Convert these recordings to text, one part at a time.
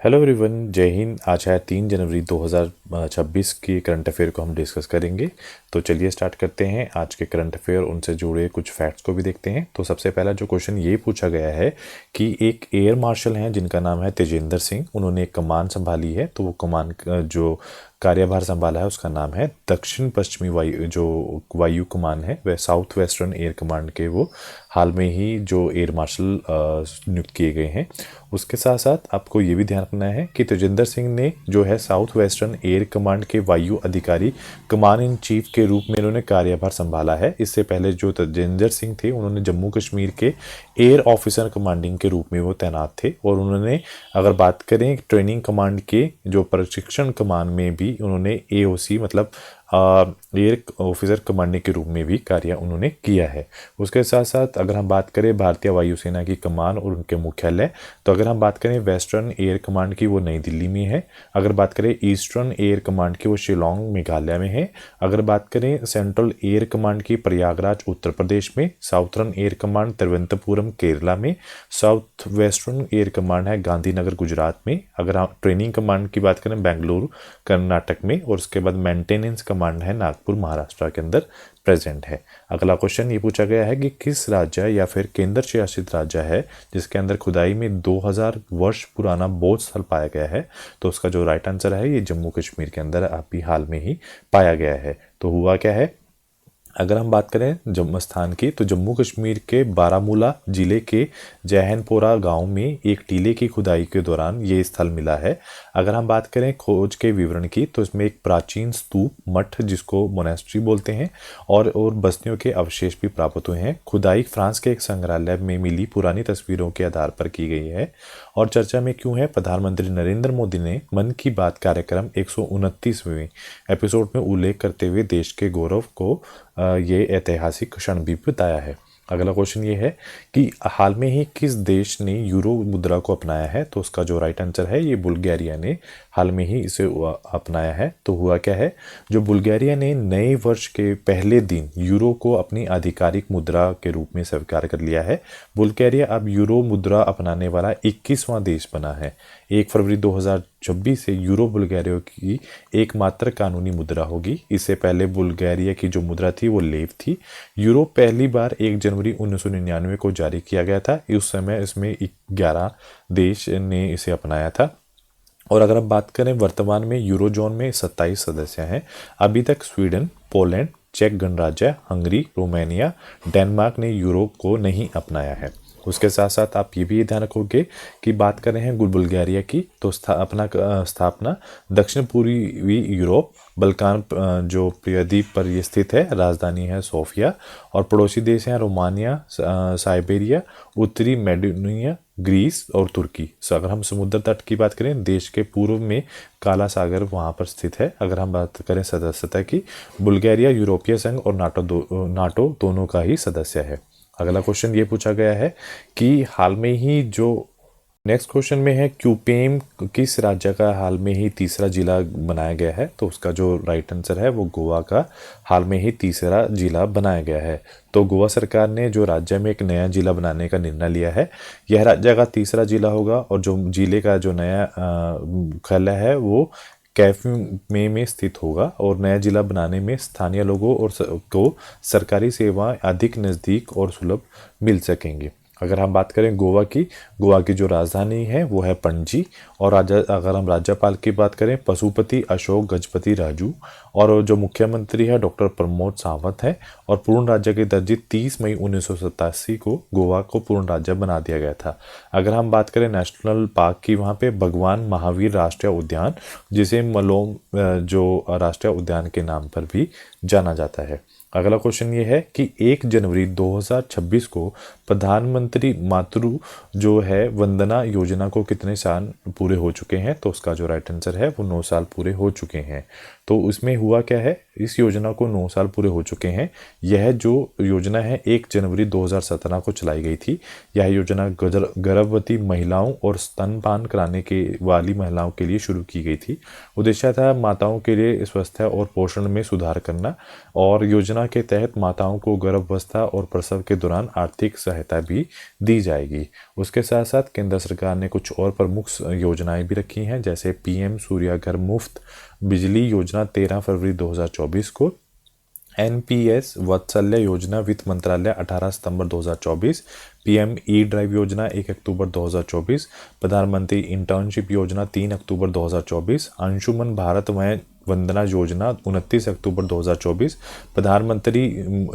Hello everyone, जय हिंद। आज है 3 जनवरी 2026 की करंट अफेयर को हम डिस्कस करेंगे। तो चलिए स्टार्ट करते हैं आज के करंट अफेयर, उनसे जुड़े कुछ फैक्ट्स को भी देखते हैं। तो सबसे पहला जो क्वेश्चन ये पूछा गया है कि एक एयर मार्शल हैं जिनका नाम है तेजेंद्र सिंह, उन्होंने एक कमान संभाली है। तो वो कमान का जो कार्यभार संभाला है उसका नाम है दक्षिण पश्चिमी वायु कमान है, वह साउथ वेस्टर्न एयर कमांड के वो हाल में ही जो एयर मार्शल नियुक्त किए गए हैं। उसके साथ साथ आपको ये भी ध्यान रखना है कि तेजेंद्र सिंह ने जो है साउथ वेस्टर्न एयर कमांड के वायु अधिकारी कमान इन चीफ के रूप में इन्होंने कार्यभार संभाला है। इससे पहले जो तेजेंद्र सिंह थे उन्होंने जम्मू कश्मीर के एयर ऑफिसर कमांडिंग के रूप में वो तैनात थे, और उन्होंने अगर बात करें ट्रेनिंग कमांड के जो प्रशिक्षण कमान में भी उन्होंने एओसी मतलब एयर ऑफिसर कमांडिंग के रूप में भी कार्य उन्होंने किया है। उसके साथ साथ अगर हम बात करें भारतीय वायुसेना की कमान और उनके मुख्यालय, तो अगर हम बात करें वेस्टर्न एयर कमांड की वो नई दिल्ली में है। अगर बात करें ईस्टर्न एयर कमांड की वो शिलोंग मेघालय में है। अगर बात करें सेंट्रल एयर कमांड की प्रयागराज उत्तर प्रदेश में। Southern Air Command Thiruvananthapuram Kerala में। साउथ वेस्टर्न एयर कमांड है गांधीनगर गुजरात में। अगर हम ट्रेनिंग कमांड की बात करें बेंगलुरु कर्नाटक में, और उसके बाद मेंटेनेंस कमांड है नागपुर महाराष्ट्र के अंदर प्रेजेंट है। अगला क्वेश्चन ये पूछा गया है कि किस राज्य या फिर केंद्र शासित राज्य है जिसके अंदर खुदाई में 2000 वर्ष पुराना बौद्ध स्थल पाया गया है। तो उसका जो राइट आंसर है ये जम्मू कश्मीर के अंदर अभी हाल में ही पाया गया है। तो हुआ क्या है, अगर हम बात करें जम्मू स्थान की, तो जम्मू कश्मीर के बारामूला जिले के जैहनपोरा गांव में एक टीले की खुदाई के दौरान ये स्थल मिला है। अगर हम बात करें खोज के विवरण की, तो इसमें एक प्राचीन स्तूप मठ जिसको मोनेस्ट्री बोलते हैं और बस्तियों के अवशेष भी प्राप्त हुए हैं। खुदाई फ्रांस के एक संग्रहालय में मिली पुरानी तस्वीरों के आधार पर की गई है। और चर्चा में क्यों है, प्रधानमंत्री नरेंद्र मोदी ने मन की बात कार्यक्रम 129वें एपिसोड में उल्लेख करते हुए देश के गौरव को ये ऐतिहासिक क्षण भी बताया है। अगला क्वेश्चन ये है कि हाल में ही किस देश ने यूरो मुद्रा को अपनाया है। तो उसका जो राइट आंसर है ये बुल्गारिया ने हाल में ही इसे अपनाया है। तो हुआ क्या है, जो बुल्गारिया ने नए वर्ष के पहले दिन यूरो को अपनी आधिकारिक मुद्रा के रूप में स्वीकार कर लिया है। बुल्गारिया अब यूरो मुद्रा अपनाने वाला 21वां देश बना है। 1 फरवरी 2026 से यूरो बुल्गारिया की एकमात्र कानूनी मुद्रा होगी। इससे पहले बुल्गारिया की जो मुद्रा थी वो लेव थी। यूरो पहली बार 1 जनवरी 1999 को जारी किया गया था। उस समय इसमें 11 देश ने इसे अपनाया था। और अगर आप बात करें वर्तमान में यूरो जोन में 27 सदस्य हैं। अभी तक स्वीडन, पोलैंड, चेक गणराज्य, हंगरी, रोमानिया, डेनमार्क ने यूरो को नहीं अपनाया है। उसके साथ साथ आप ये भी ध्यान रखोगे कि बात कर रहे हैं बुल्गारिया की, तो स्थापना दक्षिण पूर्वी यूरोप बल्कान जो प्रायद्वीप पर ये स्थित है। राजधानी है सोफिया और पड़ोसी देश हैं रोमानिया, साइबेरिया, उत्तरी मैकेडोनिया, ग्रीस और तुर्की। अगर हम समुद्र तट की बात करें, देश के पूर्व में काला सागर वहाँ पर स्थित है। अगर हम बात करें सदस्यता की, बुल्गारिया यूरोपीय संघ और नाटो दोनों का ही सदस्य है। अगला क्वेश्चन ये पूछा गया है कि हाल में ही जो नेक्स्ट क्वेश्चन में है क्यूपेम किस राज्य का हाल में ही तीसरा जिला बनाया गया है। तो उसका जो राइट आंसर है वो गोवा का हाल में ही तीसरा जिला बनाया गया है। तो गोवा सरकार ने जो राज्य में एक नया जिला बनाने का निर्णय लिया है, यह राज्य का तीसरा जिला होगा। और जो जिले का जो नया मुख्यालय है वो कैफ में स्थित होगा। और नया जिला बनाने में स्थानीय लोगों और को सरकारी सेवाएं अधिक नज़दीक और सुलभ मिल सकेंगे। अगर हम बात करें गोवा की जो राजधानी है वो है पणजी। और अगर हम राज्यपाल की बात करें, पशुपति अशोक गजपति राजू। और जो मुख्यमंत्री है डॉक्टर प्रमोद सावंत है। और पूर्ण राज्य के दर्जे 30 मई 1987 को गोवा को पूर्ण राज्य बना दिया गया था। अगर हम बात करें नेशनल पार्क की, वहाँ पे भगवान महावीर राष्ट्रीय उद्यान, जिसे मलोम जो राष्ट्रीय उद्यान के नाम पर भी जाना जाता है। अगला क्वेश्चन ये है कि 1 जनवरी 2026 को प्रधानमंत्री मातृ जो है वंदना योजना को कितने साल पूरे हो चुके हैं। तो उसका जो राइट आंसर है वो 9 साल पूरे हो चुके हैं। तो उसमें हुआ क्या है, इस योजना को 9 साल पूरे हो चुके हैं। यह जो योजना है 1 जनवरी 2017 को चलाई गई थी। यह योजना गर्भवती महिलाओं और स्तनपान कराने के वाली महिलाओं के लिए शुरू की गई थी। उद्देश्य था माताओं के लिए स्वास्थ्य और पोषण में सुधार करना, और योजना के तहत माताओं को गर्भावस्था और प्रसव के दौरान आर्थिक सहायता भी दी जाएगी। उसके साथ साथ केंद्र सरकार ने कुछ और प्रमुख योजनाएं भी रखी हैं, जैसे पीएम सूर्य घर मुफ्त बिजली योजना 13 फरवरी 2024 को, एनपीएस वात्सल्य योजना वित्त मंत्रालय 18 सितंबर 2024, पीएम ई ड्राइव योजना 1 अक्टूबर 2024, प्रधानमंत्री इंटर्नशिप योजना 3 अक्टूबर 2024, अंशुमन भारत वंदना योजना 29 अक्टूबर 2024, प्रधानमंत्री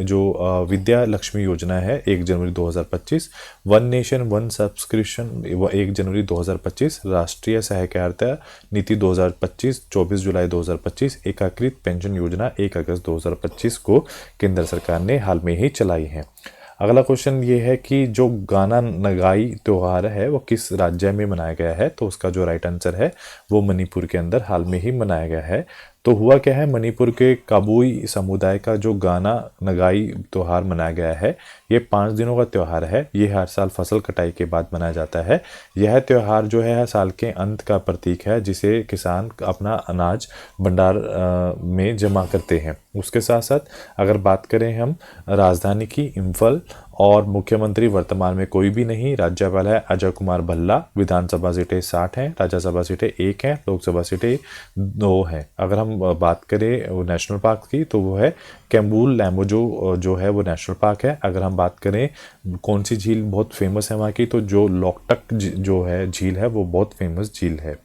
जो विद्या लक्ष्मी योजना है 1 जनवरी 2025, वन नेशन वन सब्सक्रिप्शन 1 जनवरी 2025, राष्ट्रीय सहकारिता नीति 2025 24 जुलाई 2025, एकीकृत पेंशन योजना 1 अगस्त 2025 को केंद्र सरकार ने हाल में ही चलाई है। अगला क्वेश्चन ये है कि जो गाना नगाई त्योहार है वो किस राज्य में मनाया गया है, तो उसका जो राइट आंसर है वो मणिपुर के अंदर हाल में ही मनाया गया है। तो हुआ क्या है, मणिपुर के काबुई समुदाय का जो गाना नगाई त्योहार मनाया गया है, ये 5 दिनों का त्यौहार है। ये हर साल फसल कटाई के बाद मनाया जाता है। यह त्यौहार जो है साल के अंत का प्रतीक है, जिसे किसान अपना अनाज भंडार में जमा करते हैं। उसके साथ साथ अगर बात करें हम राजधानी की इम्फल, और मुख्यमंत्री वर्तमान में कोई भी नहीं, राज्यपाल है अजय कुमार भल्ला, विधानसभा सीटें 60 हैं, राज्यसभा सीटें 1 हैं, लोकसभा सीटें 2 हैं। अगर हम बात करें नेशनल पार्क की तो वो है कैम्बूल लैम्बो जो है वो नेशनल पार्क है। अगर हम बात करें कौन सी झील बहुत फेमस है वहाँ की, तो जो लोकटक जो है झील है वो बहुत फेमस झील है।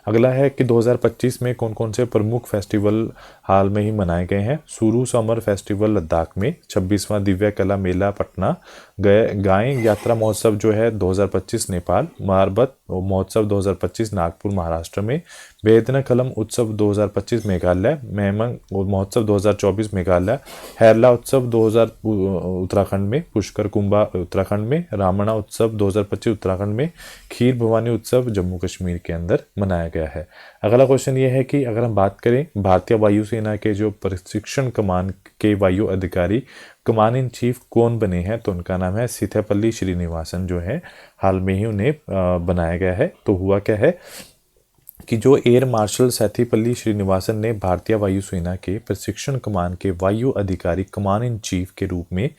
अगला है कि 2025 में कौन कौन से प्रमुख फेस्टिवल हाल में ही मनाए गए हैं। सुरू समर फेस्टिवल लद्दाख में, 26वां दिव्य कला मेला पटना, गाय यात्रा महोत्सव जो है 2025 नेपाल, मारबत महोत्सव 2025 नागपुर महाराष्ट्र में, बेदना कलम उत्सव 2025 मेघालय, मेमंग महोत्सव 2024 मेघालय, हैरला उत्सव 2000 उत्तराखंड में, पुष्कर कुंभा उत्तराखंड में, रामणा उत्सव 2025 उत्तराखंड में, खीर भवानी उत्सव जम्मू कश्मीर के अंदर मनाया गया है। अगला क्वेश्चन ये है कि अगर हम बात करें भारतीय वायुसेना के जो प्रशिक्षण कमान के वायु अधिकारी कमान इन चीफ कौन बने हैं, तो उनका नाम है सीथेपल्ली श्रीनिवासन जो है, हाल में ही उन्हें बनाया गया है। तो हुआ क्या है कि जो एयर मार्शल सैथीपल्ली श्रीनिवासन ने भारतीय वायुसेना के प्रशिक्षण कमान के वायु अधिकारी कमान इन चीफ के रूप में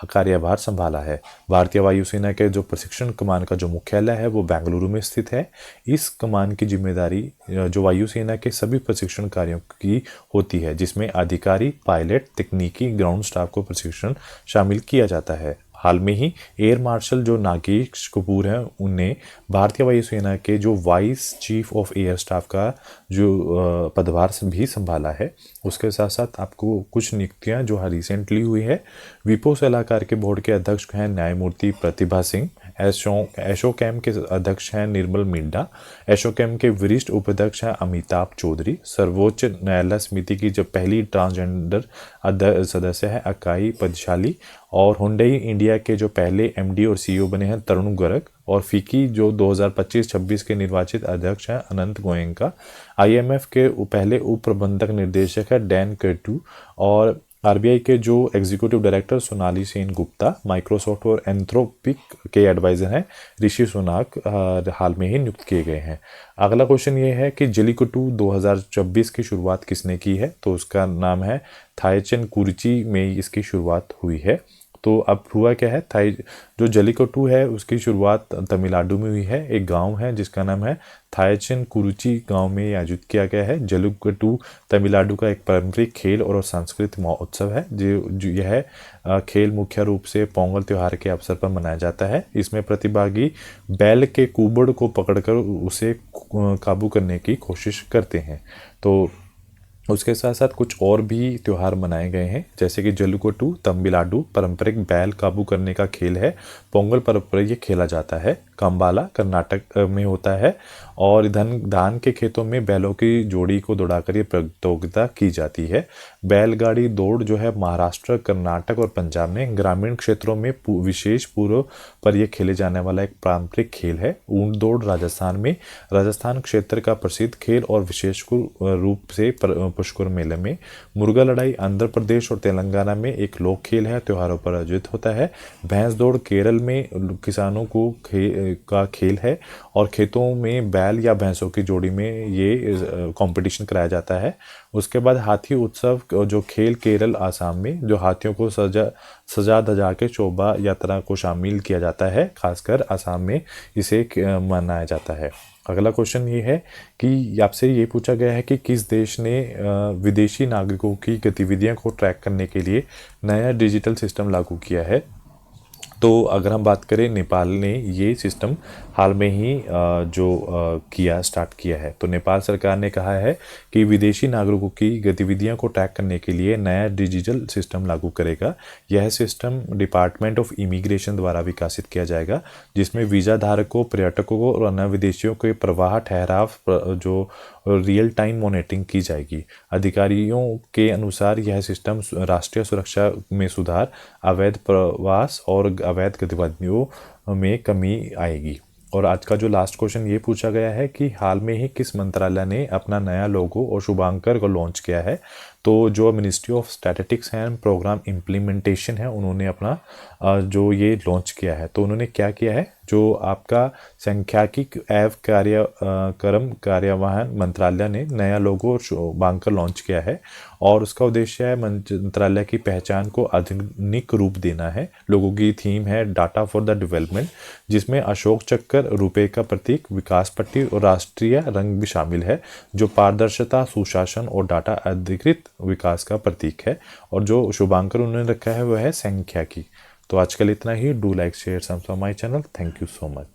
कार्यभार संभाला है। भारतीय वायुसेना के जो प्रशिक्षण कमान का जो मुख्यालय है वो बेंगलुरु में स्थित है। इस कमान की जिम्मेदारी जो वायुसेना के सभी प्रशिक्षण कार्यों की होती है, जिसमें अधिकारी, पायलट, तकनीकी, ग्राउंड स्टाफ को प्रशिक्षण शामिल किया जाता है। हाल में ही एयर मार्शल जो नागेश कपूर हैं उन्हें भारतीय वायुसेना के जो vice chief of air staff का जो पदभार भी संभाला है। उसके साथ साथ आपको कुछ नियुक्तियां जो रिसेंटली हुई है, विपो सलाहकार के बोर्ड के अध्यक्ष हैं न्यायमूर्ति प्रतिभा सिंह, एशोकैम के अध्यक्ष हैं निर्मल मिंडा, एशोकैम के वरिष्ठ उपाध्यक्ष हैं अमिताभ चौधरी, सर्वोच्च न्यायालय समिति की जो पहली ट्रांसजेंडर सदस्य है अकाई पदशाली, और हुंडई इंडिया के जो पहले एमडी और सीईओ बने हैं तरुण गर्ग, और फिकी जो 2025-26 के निर्वाचित अध्यक्ष हैं अनंत गोयंका, आईएमएफ के पहले उप प्रबंधक निर्देशक है डैन केटू, और आरबीआई के जो executive director Sonali Sen Gupta, Microsoft और एंथ्रोपिक के एडवाइजर हैं ऋषि सोनाक हाल में ही नियुक्त किए गए हैं। अगला क्वेश्चन ये है कि जलीकट्टू 2026 की शुरुआत किसने की है, तो उसका नाम है थाईचेन कुर्ची में इसकी शुरुआत हुई है। तो अब हुआ क्या है, जो जलीकट्टू है उसकी शुरुआत तमिलनाडु में हुई है। एक गांव है जिसका नाम है थाईचेन कुरुची, गांव में आयोजित किया गया है। जलीकट्टू तमिलनाडु का एक पारंपरिक खेल और सांस्कृतिक महोत्सव है। जो यह खेल मुख्य रूप से पोंगल त्योहार के अवसर पर मनाया जाता है। इसमें प्रतिभागी बैल के कुबड़ को पकड़कर उसे काबू करने की कोशिश करते हैं। तो उसके साथ साथ कुछ और भी त्यौहार मनाए गए हैं, जैसे कि जलीकट्टू तमिलनाडु पारंपरिक बैल काबू करने का खेल है। पोंगल पर्व पर यह खेला जाता है। कंबाला कर्नाटक में होता है। और धान के खेतों में बैलों की जोड़ी को दौड़ाकर ये प्रतियोगिता की जाती है। बैलगाड़ी दौड़ जो है महाराष्ट्र, कर्नाटक और पंजाब में ग्रामीण क्षेत्रों में विशेष पूर्व पर यह खेले जाने वाला एक पारंपरिक खेल है। ऊंट दौड़ राजस्थान में, राजस्थान क्षेत्र का प्रसिद्ध खेल और विशेष रूप से पुष्कर मेले में। मुर्गा लड़ाई आंध्र प्रदेश और तेलंगाना में एक लोक खेल है, त्योहारों पर आयोजित होता है। भैंस दौड़ केरल में किसानों को का खेल है और खेतों में बैल या भैंसों की जोड़ी में ये कंपटीशन कराया जाता है। उसके बाद हाथी उत्सव जो खेल केरल आसाम में, जो हाथियों को सजा धजा के शोभा यात्रा को शामिल किया जाता है, खासकर आसाम में इसे मनाया जाता है। अगला क्वेश्चन ये है कि आपसे ये पूछा गया है कि किस देश ने विदेशी नागरिकों की गतिविधियों को ट्रैक करने के लिए नया डिजिटल सिस्टम लागू किया है। तो अगर हम बात करें, नेपाल ने ये सिस्टम हाल में ही स्टार्ट किया है। तो नेपाल सरकार ने कहा है कि विदेशी नागरिकों की गतिविधियों को ट्रैक करने के लिए नया डिजिटल सिस्टम लागू करेगा। यह सिस्टम डिपार्टमेंट ऑफ इमिग्रेशन द्वारा विकसित किया जाएगा, जिसमें वीज़ा धारकों, पर्यटकों और अन्य विदेशियों के प्रवाह ठहराव जो रियल टाइम मॉनिटरिंग की जाएगी। अधिकारियों के अनुसार यह सिस्टम राष्ट्रीय सुरक्षा में सुधार, अवैध प्रवास और अवैध गतिविधियों में कमी आएगी। और आज का जो लास्ट क्वेश्चन ये पूछा गया है कि हाल में ही किस मंत्रालय ने अपना नया लोगो और शुभांकर को लॉन्च किया है। तो जो ministry of statistics and programme implementation है, उन्होंने अपना जो ये लॉन्च किया है। तो उन्होंने क्या किया है, जो आपका सांख्यिकी एवं क्रम कार्यवाहन मंत्रालय ने नया लोगो और शुभांकर लॉन्च किया है और उसका उद्देश्य है मंत्रालय की पहचान को आधुनिक रूप देना है। लोगों की थीम है डाटा फॉर द डेवलपमेंट, जिसमें अशोक चक्र, रुपए का प्रतीक, विकास पट्टी और राष्ट्रीय रंग भी शामिल है, जो पारदर्शिता, सुशासन और डाटा अधिकृत विकास का प्रतीक है। और जो शुभांकर उन्होंने रखा है वह है सांख्यिकी। तो आज के लिए इतना ही। Do like share subscribe my channel. Thank you so much.